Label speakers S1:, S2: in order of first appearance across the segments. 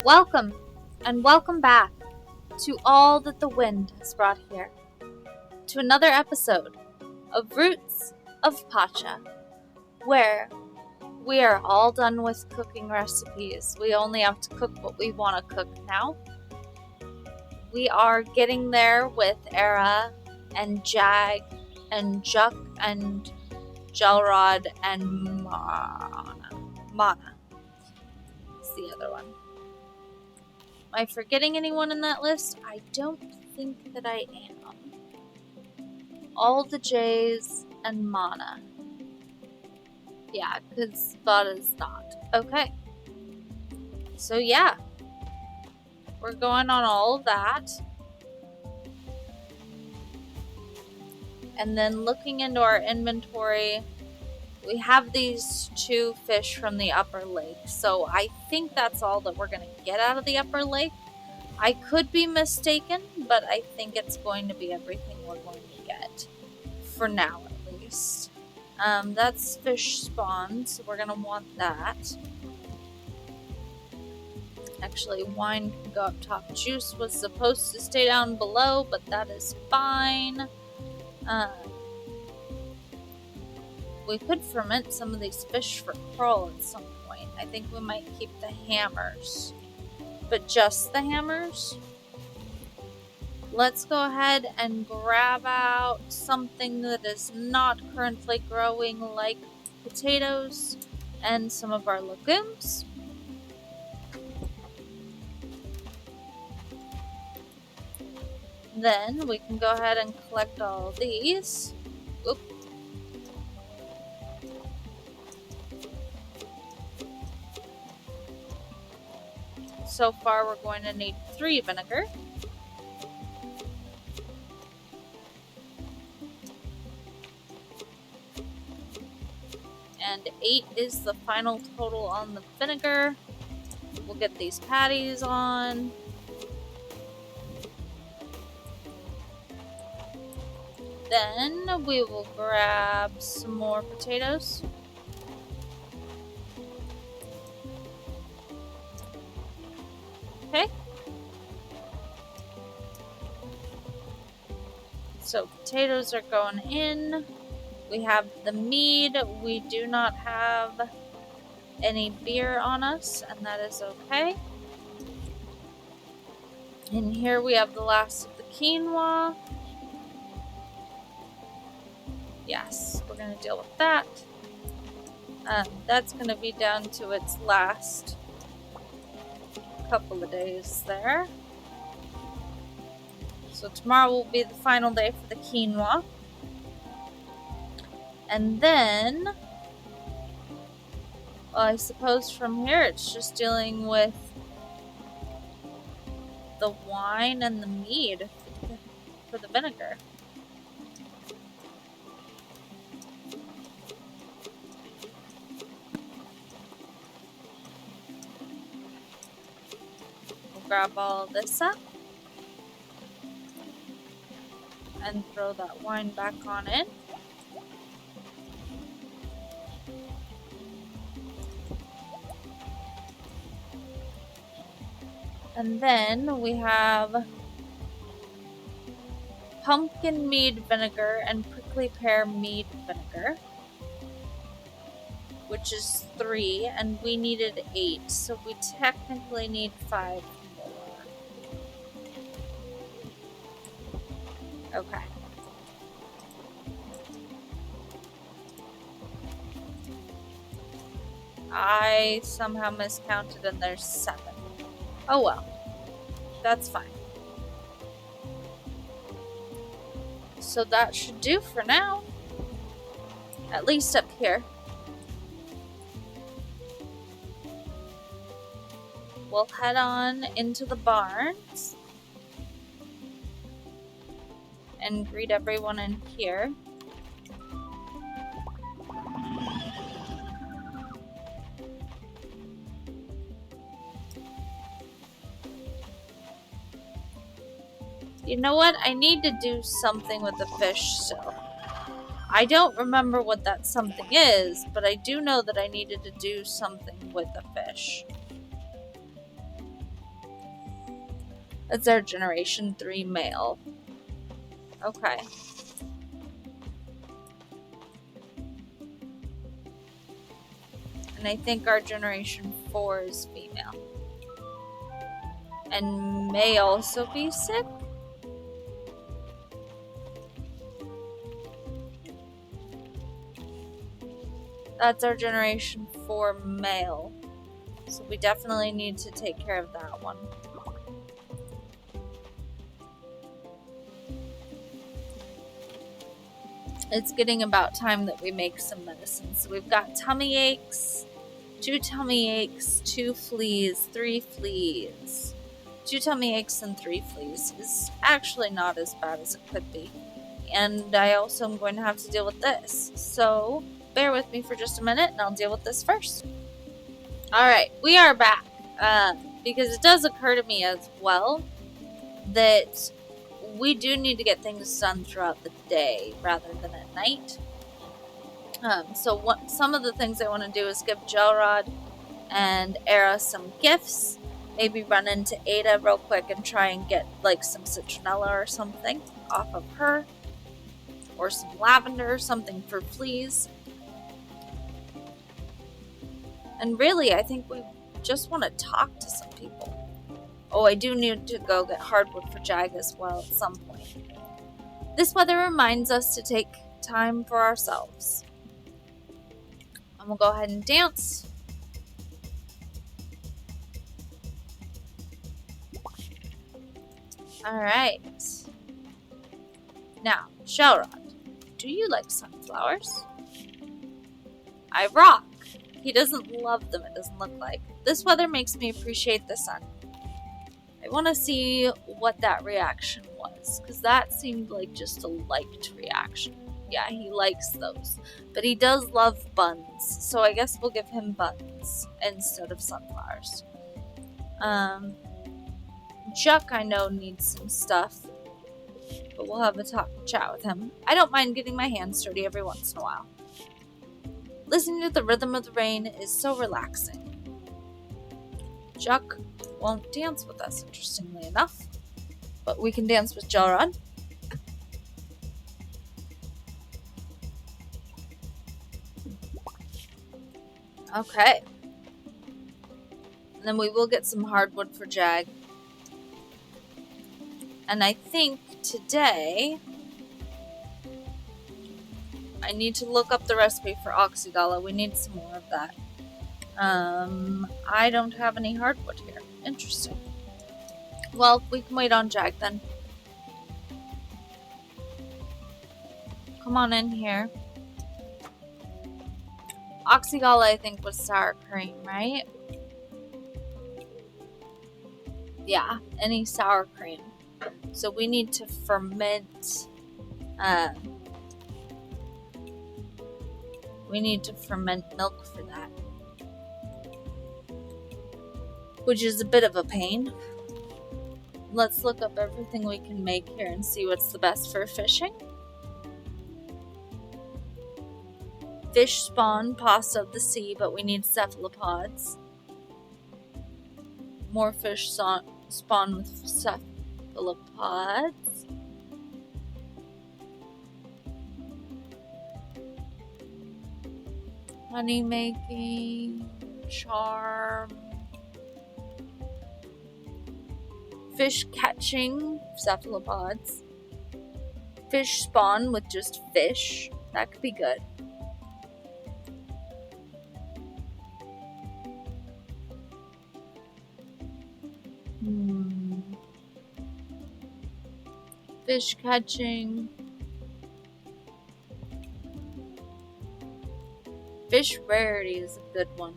S1: Welcome, and welcome back to all that the wind has brought here, to another episode of Roots of Pacha, where we are all done with cooking recipes. We only have to cook what we want to cook now. We are getting there with Era and Jag and Juck and Gelrod and Mana. It's the other one. Am I forgetting anyone in that list? I don't think that I am. All the J's and Mana. Yeah, because Vada's not. Okay. So yeah. We're going on all of that. And then looking into our inventory, we have these 2 fish from the upper lake. So I think that's all that we're going to get out of the upper lake. I could be mistaken, but I think it's going to be everything we're going to get. For now, at least. That's fish spawn, so we're going to want that. Actually, wine can go up top. Juice was supposed to stay down below, but that is fine. We could ferment some of these fish for Kroll at some point. I think we might keep the hammers. But just the hammers? Let's go ahead and grab out something that is not currently growing, like potatoes and some of our legumes. Then we can go ahead and collect all these. Oop. So far we're going to need 3 vinegar. And 8 is the final total on the vinegar. We'll get these patties on. Then we will grab some more potatoes. Okay. So potatoes are going in. We have the mead. We do not have any beer on us, and that is okay. And here we have the last of the quinoa. Yes, we're going to deal with that. That's going to be down to its last couple of days there. So tomorrow will be the final day for the quinoa. And then, well, I suppose from here it's just dealing with the wine and the mead for the vinegar. We'll grab all this up and throw that wine back on in. And then we have pumpkin mead vinegar and prickly pear mead vinegar, which is 3, and we needed 8, so we technically need 5 more. Okay. I somehow miscounted and there's 7. Oh well. That's fine. So that should do for now. At least up here. We'll head on into the barns and greet everyone in here. You know what? I need to do something with the fish still. I don't remember what that something is, but I do know that I needed to do something with the fish. That's our generation 3 male. Okay. And I think our generation 4 is female. And may also be sick? That's our generation 4 male. So we definitely need to take care of that one. It's getting about time that we make some medicine. So we've got tummy aches, 2 tummy aches, 2 fleas, 3 fleas. 2 tummy aches and 3 fleas is actually not as bad as it could be. And I also am going to have to deal with this. So bear with me for just a minute and I'll deal with this first. Alright, we are back. Because it does occur to me as well that we do need to get things done throughout the day rather than at night. So some of the things I want to do is give Gelrod and Era some gifts. Maybe run into Ada real quick and try and get like some citronella or something off of her. Or some lavender or something for fleas. And really, I think we just want to talk to some people. Oh, I do need to go get hardwood for Jag as well at some point. This weather reminds us to take time for ourselves. And we'll go ahead and dance. Alright. Now, Shelrod, do you like sunflowers? I rock. He doesn't love them, it doesn't look like. This weather makes me appreciate the sun. I want to see what that reaction was, because that seemed like just a liked reaction. Yeah, he likes those. But he does love buns, so I guess we'll give him buns instead of sunflowers. Chuck, I know, needs some stuff, but we'll have a chat with him. I don't mind getting my hands dirty every once in a while. Listening to the rhythm of the rain is so relaxing. Chuck won't dance with us, interestingly enough, but we can dance with Gelrod. Okay. And then we will get some hardwood for Jag. And I think today I need to look up the recipe for oxygala. We need some more of that. I don't have any hardwood here. Interesting. Well, we can wait on Jag then. Come on in here. Oxygala, I think, was sour cream, right? Yeah, any sour cream. So we need to ferment. We need to ferment milk for that, which is a bit of a pain. Let's look up everything we can make here and see what's the best for fishing. Fish spawn, pasta of the sea, but we need cephalopods. More fish spawn with cephalopods. Honey making, charm. Fish catching, cephalopods. Fish spawn with just fish. That could be good. Fish catching. Fish rarity is a good one.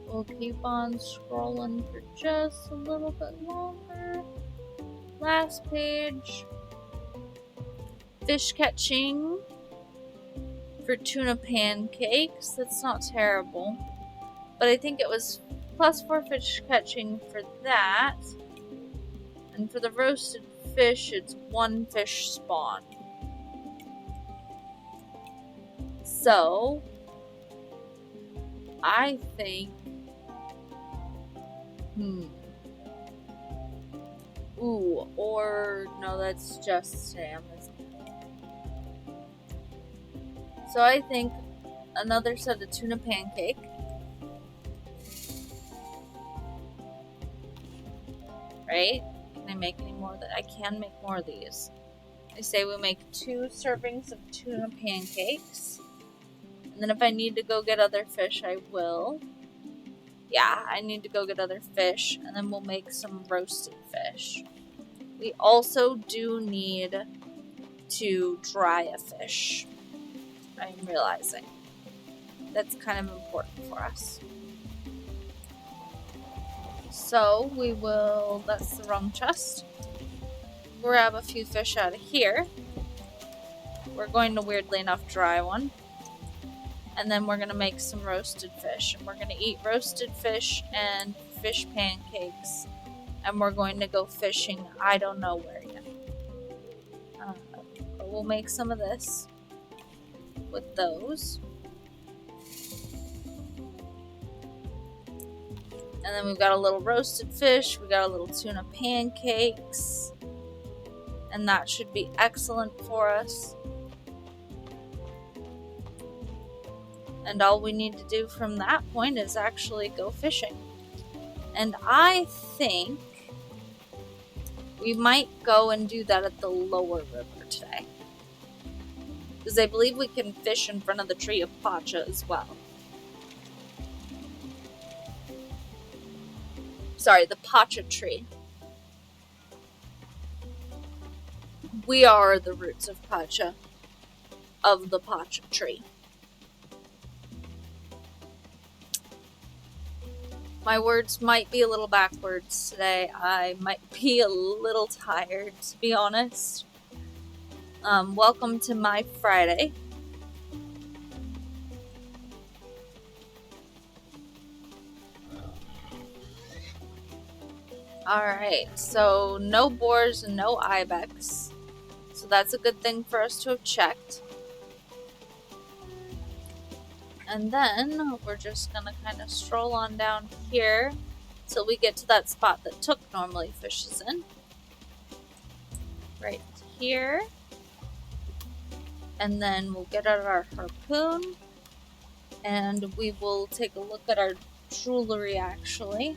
S1: We'll keep on scrolling for just a little bit longer. Last page. Fish catching for tuna pancakes. That's not terrible. But I think it was +4 fish catching for that. And for the roasted fish, it's 1 fish spawn. So, I think... Ooh, or... No, that's just today. So I think another set of tuna pancake. Right? Can I make any more? I can make more of these. I say we make 2 servings of tuna pancakes. And then if I need to go get other fish, I will. Yeah, I need to go get other fish. And then we'll make some roasted fish. We also do need to dry a fish. I'm realizing. That's kind of important for us. So we will... That's the wrong chest. Grab a few fish out of here. We're going to, weirdly enough, dry one. And then we're going to make some roasted fish. And we're going to eat roasted fish and fish pancakes. And we're going to go fishing. I don't know where yet. But we'll make some of this with those. And then we've got a little roasted fish. We got a little tuna pancakes. And that should be excellent for us. And all we need to do from that point is actually go fishing. And I think we might go and do that at the lower river today. Because I believe we can fish in front of the tree of Pacha as well. Sorry, the Pacha tree. We are the roots of Pacha. Of the Pacha tree. My words might be a little backwards today. I might be a little tired, to be honest. Welcome to my Friday. Alright, so no boars and no ibex. So that's a good thing for us to have checked. And then we're just gonna kind of stroll on down here till we get to that spot that Took normally fishes in. Right here. And then we'll get out our harpoon. And we will take a look at our jewelry actually.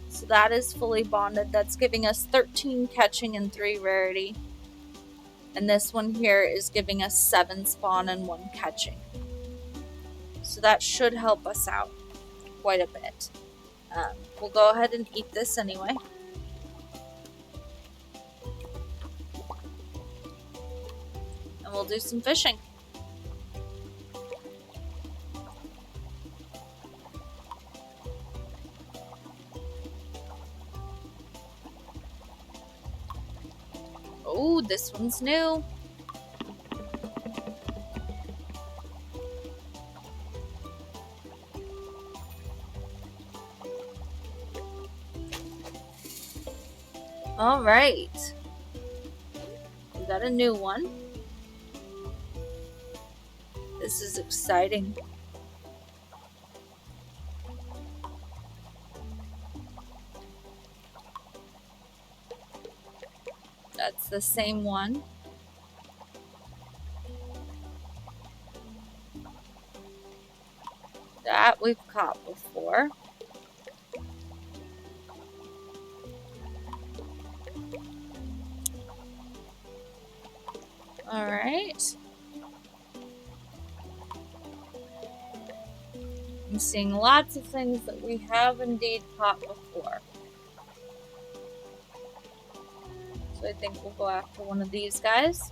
S1: So that is fully bonded. That's giving us 13 catching and 3 rarity. And this one here is giving us 7 spawn and 1 catching. So that should help us out quite a bit. We'll go ahead and eat this anyway. And we'll do some fishing. Oh, this one's new. All right. We got a new one. This is exciting. That's the same one. That we've caught before. All right. I'm seeing lots of things that we have indeed caught before. So I think we'll go after one of these guys.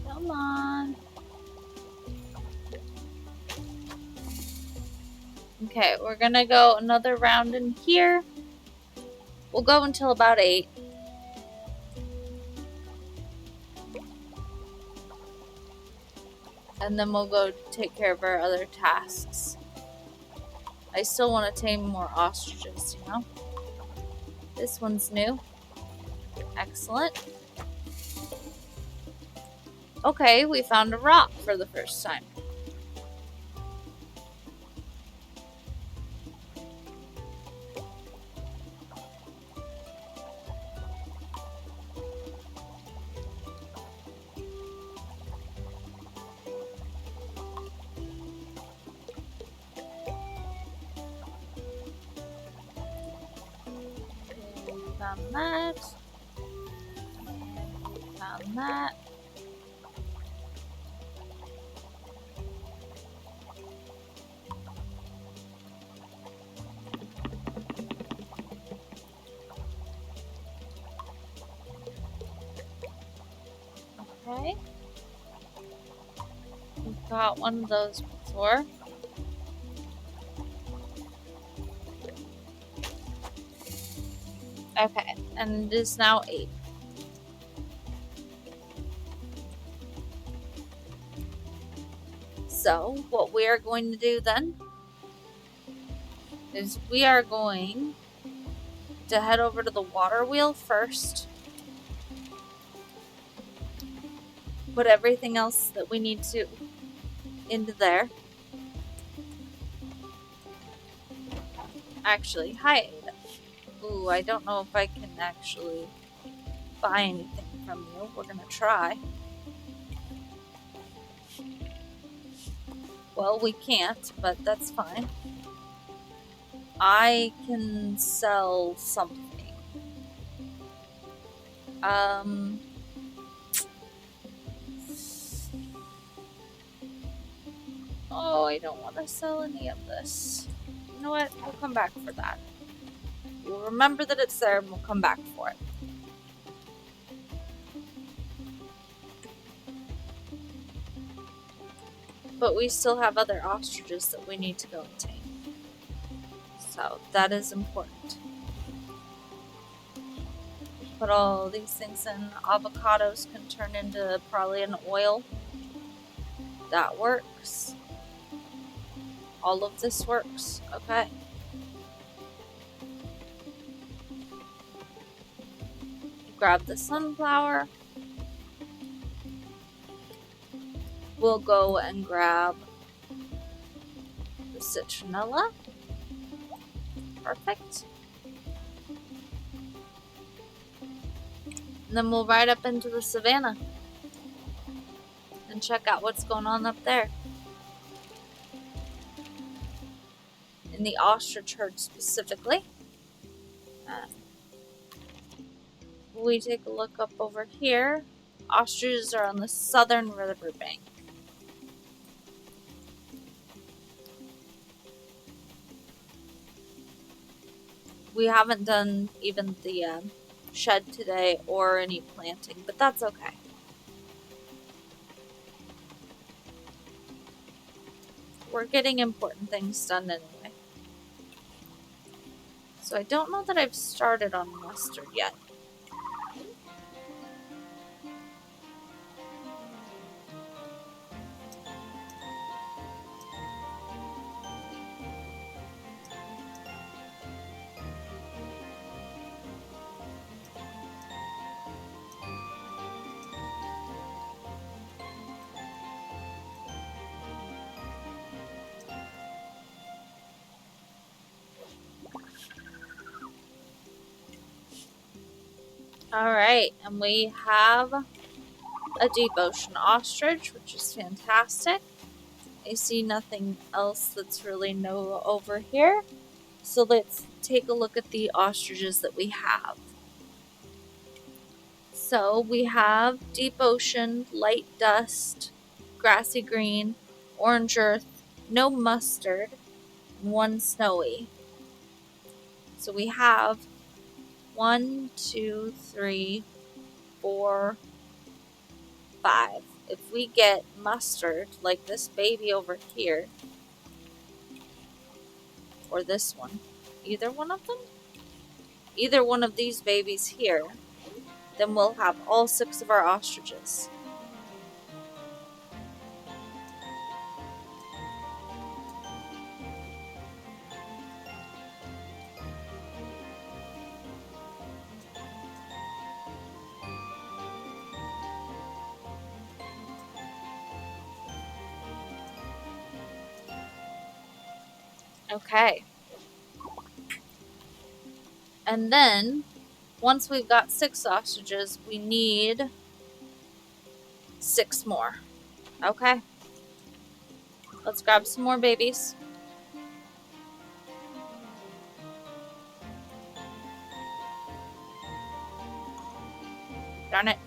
S1: Come on. Okay, we're gonna go another round in here. We'll go until about 8. And then we'll go take care of our other tasks. I still want to tame more ostriches, you know? This one's new. Excellent. Okay, we found a rock for the first time. Found that. And found that. Okay. We've got one of those before. Okay, and it is now 8. So, what we are going to do then is we are going to head over to the water wheel first. Put everything else that we need to into there. Actually, hi. Ooh, I don't know if I can actually buy anything from you. We're gonna try. Well, we can't, but that's fine. I can sell something. Oh, I don't want to sell any of this. You know what? We'll come back for that. We'll remember that it's there and we'll come back for it. But we still have other ostriches that we need to go and tame. So that is important. Put all these things in. Avocados can turn into probably an oil. That works. All of this works. Okay. Grab the sunflower. We'll go and grab the citronella. Perfect. And then we'll ride up into the savannah and check out what's going on up there. In the ostrich herd specifically. We take a look up over here. Ostriches are on the southern riverbank. We haven't done even the shed today or any planting, but that's okay. We're getting important things done anyway. So I don't know that I've started on mustard yet. Alright, and we have a deep ocean ostrich, which is fantastic. I see nothing else that's really new over here. So let's take a look at the ostriches that we have. So we have deep ocean, light dust, grassy green, orange earth, no mustard, and 1 snowy. So we have 1, 2, 3, 4, 5. If we get mustard, like this baby over here, or this one, either one of them, either one of these babies here, then we'll have all 6 of our ostriches. Okay. And then, once we've got 6 ostriches, we need 6 more. Okay. Let's grab some more babies. Darn it.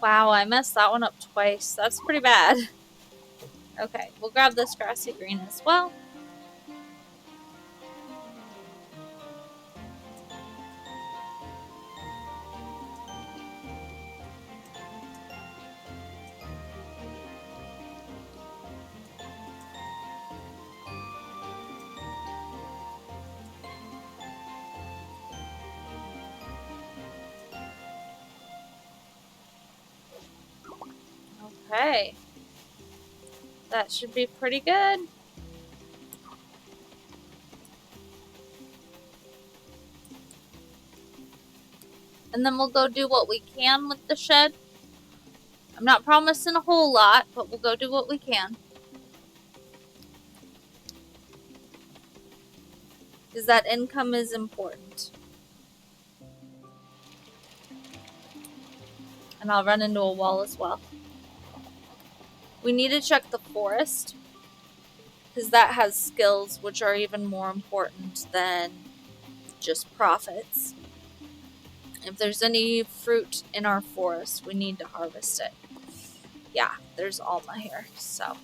S1: Wow, I messed that one up twice. That's pretty bad. Okay, we'll grab this grassy green as well. Okay. That should be pretty good. And then we'll go do what we can with the shed. I'm not promising a whole lot, but we'll go do what we can. Because that income is important. And I'll run into a wall as well. We need to check the forest. Because that has skills which are even more important than just profits. If there's any fruit in our forest, we need to harvest it. Yeah, there's Alma here, so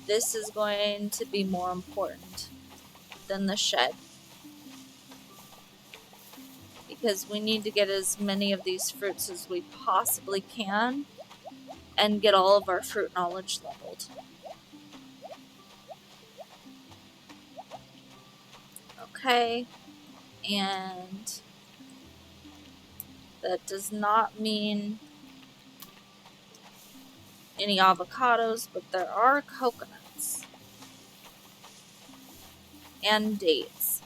S1: this is going to be more important than the shed. Because we need to get as many of these fruits as we possibly can and get all of our fruit knowledge leveled. Okay, and that does not mean any avocados, but there are coconuts and dates.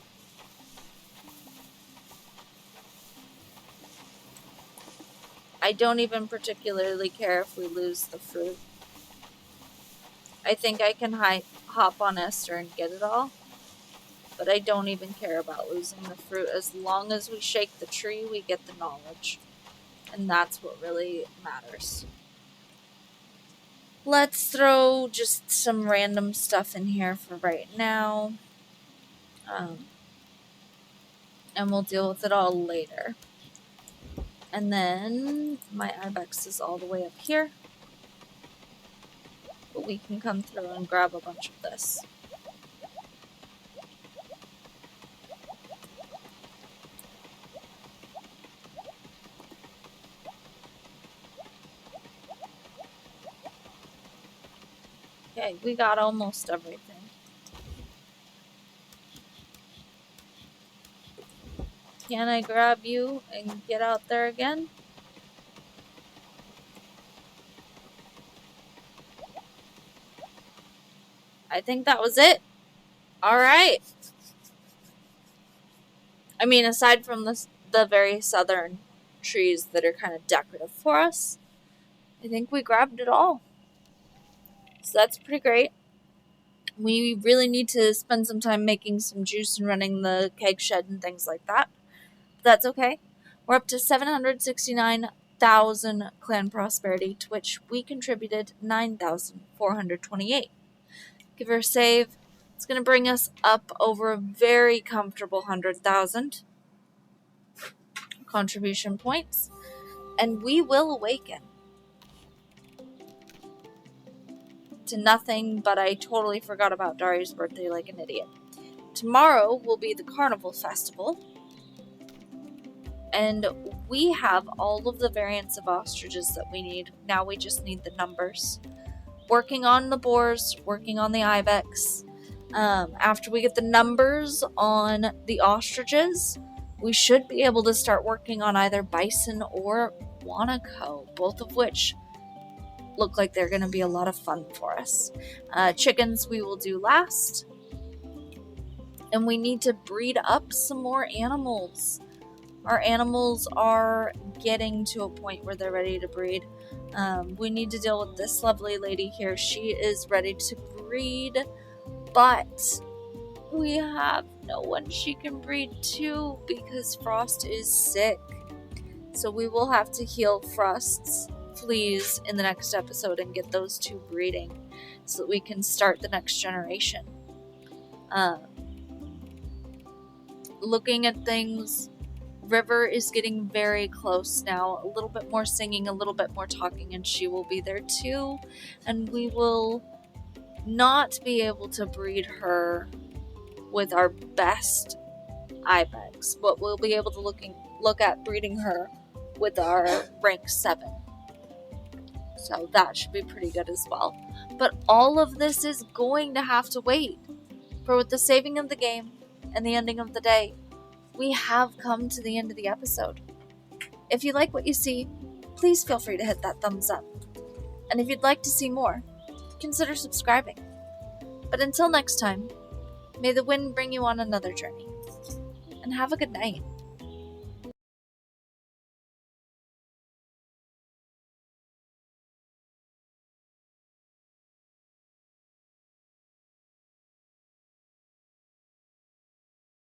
S1: I don't even particularly care if we lose the fruit. I think I can hop on Esther and get it all. But I don't even care about losing the fruit. As long as we shake the tree, we get the knowledge. And that's what really matters. Let's throw just some random stuff in here for right now. And we'll deal with it all later. And then my ibex is all the way up here. But we can come through and grab a bunch of this. Okay, we got almost everything. Can I grab you and get out there again? I think that was it. Alright. I mean, aside from the very southern trees that are kind of decorative for us, I think we grabbed it all. So that's pretty great. We really need to spend some time making some juice and running the keg shed and things like that. But that's okay. We're up to 769,000 clan prosperity, to which we contributed 9,428. Give her a save. It's going to bring us up over a very comfortable 100,000 contribution points. And we will awaken to nothing, but I totally forgot about Daria's birthday like an idiot. Tomorrow will be the Carnival Festival. And we have all of the variants of ostriches that we need. Now we just need the numbers. Working on the boars, working on the ibex. After we get the numbers on the ostriches, we should be able to start working on either bison or guanaco, both of which look like they're going to be a lot of fun for us. Chickens we will do last. And we need to breed up some more animals. Our animals are getting to a point where they're ready to breed. We need to deal with this lovely lady here. She is ready to breed, but we have no one she can breed to because Frost is sick. So we will have to heal Frost's fleas in the next episode and get those two breeding so that we can start the next generation. Looking at things, River is getting very close now. A little bit more singing, a little bit more talking, and she will be there too. And we will not be able to breed her with our best ibex, but we'll be able to look at breeding her with our rank 7. So that should be pretty good as well. But all of this is going to have to wait. For with the saving of the game and the ending of the day, we have come to the end of the episode. If you like what you see, please feel free to hit that thumbs up. And if you'd like to see more, consider subscribing. But until next time, may the wind bring you on another journey. And have a good night.